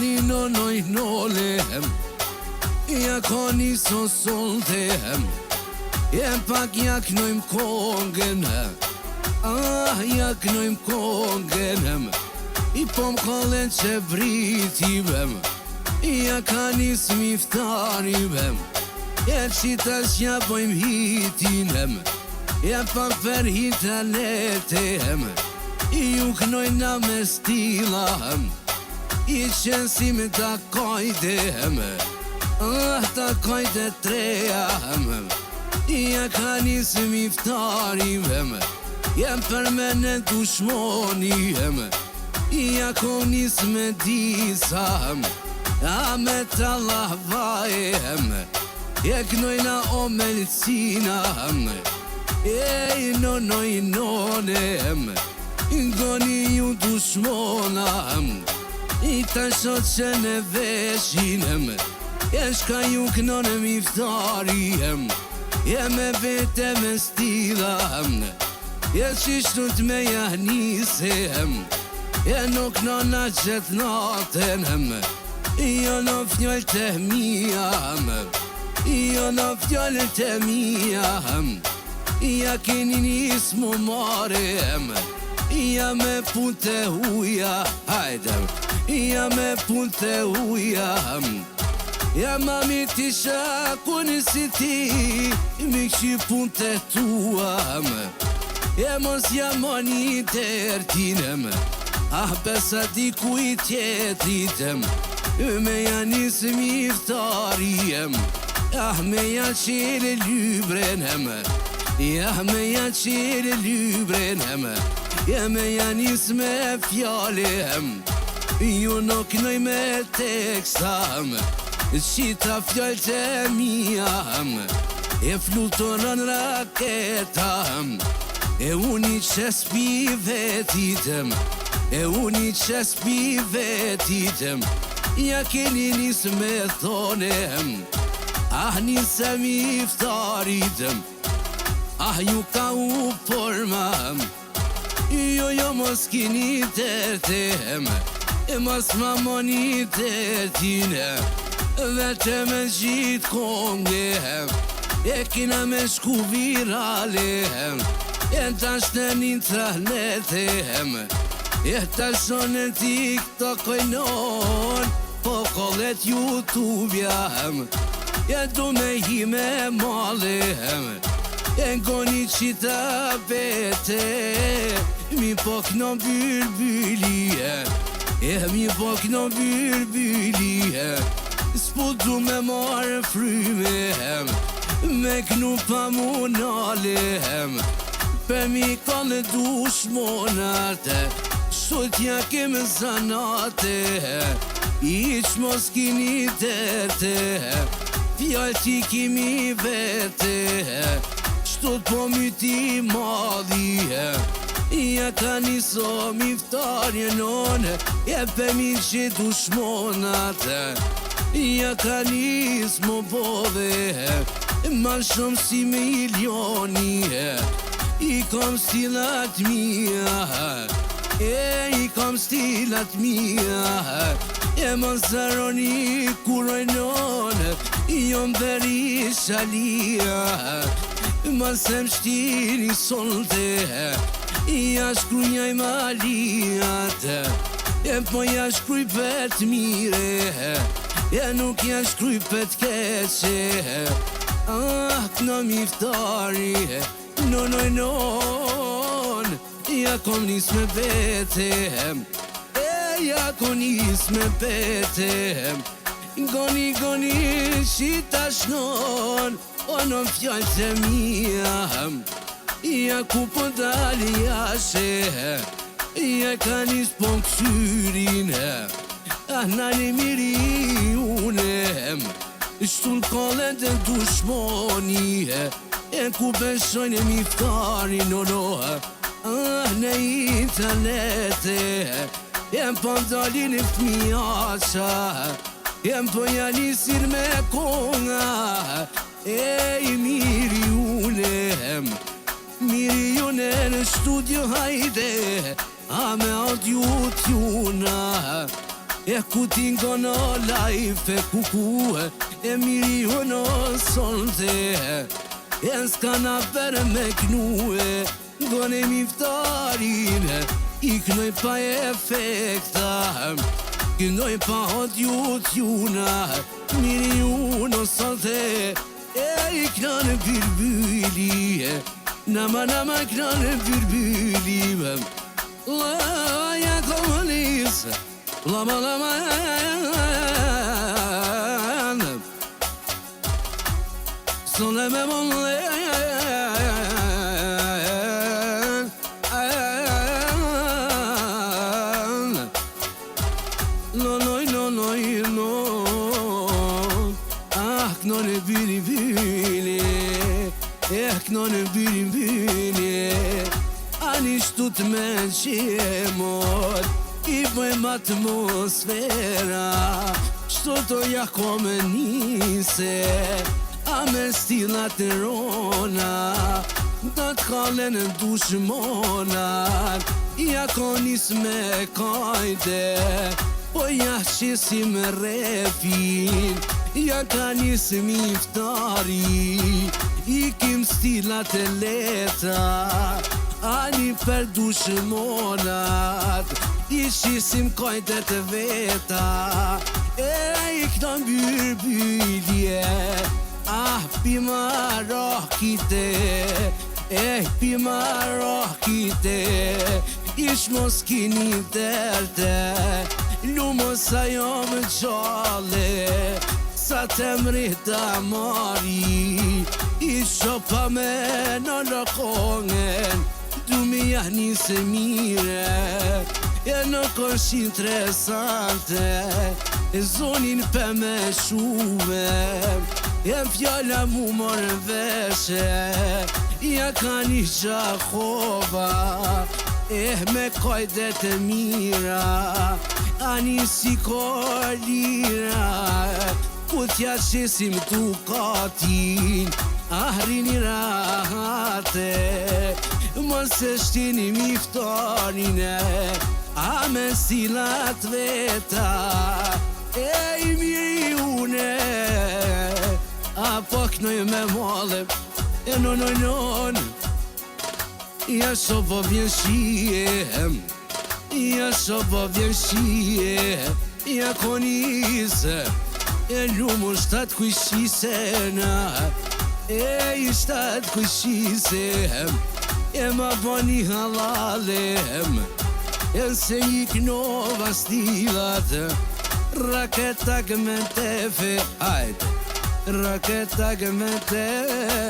Ani nonoj nolehem, ja koni sosoltehem, ja pak jaknojm kongen, ja knojm kongen, I pom kollen që vritivem, ja kani smiftarivem, ja qitash ja bojm hitinem, ja pak per hitanetem, ju knojna me stilahem, I qensim ta kajtem, ta kajte trejahem, ja kani smiftarivem, ja permanent dushmoniem, ja konis me disam, ja me tallah vajem, ja knojna o melcinam, nonoj nonem, goni ju dushmonam, I tashot që ne veshinem, ja shka ju knonem iftariem, ja me vete me stilam, ja qishtut me jahnisem, ja nuk nona qët natenem, jo në fjallë të mijam, jo në fjallë të mijam, ja keni nis mu marem, ja me pun të huja, hajdem, ja me pun të huja, ja mami ti shakun si ti, mi kshi pun të tuam, ja mos jamoni të ertinem, besa di kuj tjetritem, me janis miftariem, me janë qire lybrenem, me janë qire lybrenem, me janis me fjallem, ju nuk nëj me tekstam, qita fjall të mijam, flutoran raketam, uni qes pi vetitem, uni qes pi vetitem, ja keni nis me thonem, nisem iftaritem, ju ka u formam, jo mos kini tërtem, mos ma moni tërtine, vete me gjit kongehem, kina me shku viralehem, tash në internetem, tash në TikTok ojnon, po kollet YouTube-jam, du me hi me malehem, goni qita vete, mi po kno bylbylie, mi po kno bylbylie, s'po du me marë frymehem, me knu pa mu nalehem, pe mi kone dushmonate, shotja kem zanate, iq mos kini tete, fjall ti kimi vete, shtot po mi ti madhi, ja ka niso miftarje none, pe mi që dushmonate, ja ka nis mo bove, ma shumë si milioni, I kom stilat mia, I kom stilat mia, mos zaroni kurojnon, jo mberi shalia, mos em shtiri solte, ja shkrujnjaj malijat, po ja shkruj pet mire, nuk ja shkruj pet keqe, këna miftari, non, ja kom nis me betem, ja kom nis me betem, goni qita shnon, non fjall të mijam, ja ku po dali jashe, ja ka nis po kësyrin, nani miri unem, shtull kollet e dushmoni, ku beshojnë miftari në internete, po dalin fmiaqa, po janisir me konga, miri unem, miri une në studio hajde, me audio t'juna, E ku t'ingon o lajfe kukue E miri unë o sonte E s'kana për me knue Gone miftarin I knoj pa efekta Këndoj pa hot ju t'juna Miri unë o sonte E I knanë byrbyli Nama knanë byrbyli Laja komunis Lama Sole me molle No Knone biri knone biri Ani shtut me qemot I bëjmë atmosfera Shto to jako me nise A me stilat e rona Do t'kallen dushmonat Jako nis me kajte Po ja qesi me refin Ja ka nis miftari I kim stilat e leta Ani për dushmonat I shisim kajtet e veta E I kënon byrbilje Pima rohkite Pima rohkite Ish mos kini derte Lumo sa jo më qale Sa të mrita mari I shopa me në lëkongen Du mi jahni se mire E nuk është interesante E zonin për me shume E fjalla mu morë veshe Ja ka një gjakova me kajdet e mira Ani si kolira Ku t'ja qesim t'u katin Ahrini rahate Mos e shtini miftarine A me stilat veta I miri une A po knoj me male Non Ja shopo vjen shie Ja shopo vjen shie Ja konise E lumu shtat kujshisena I shtat kujshisem E ma bani halalem E se I knova stilat Raketa me tefe Hajde Raketa me tefe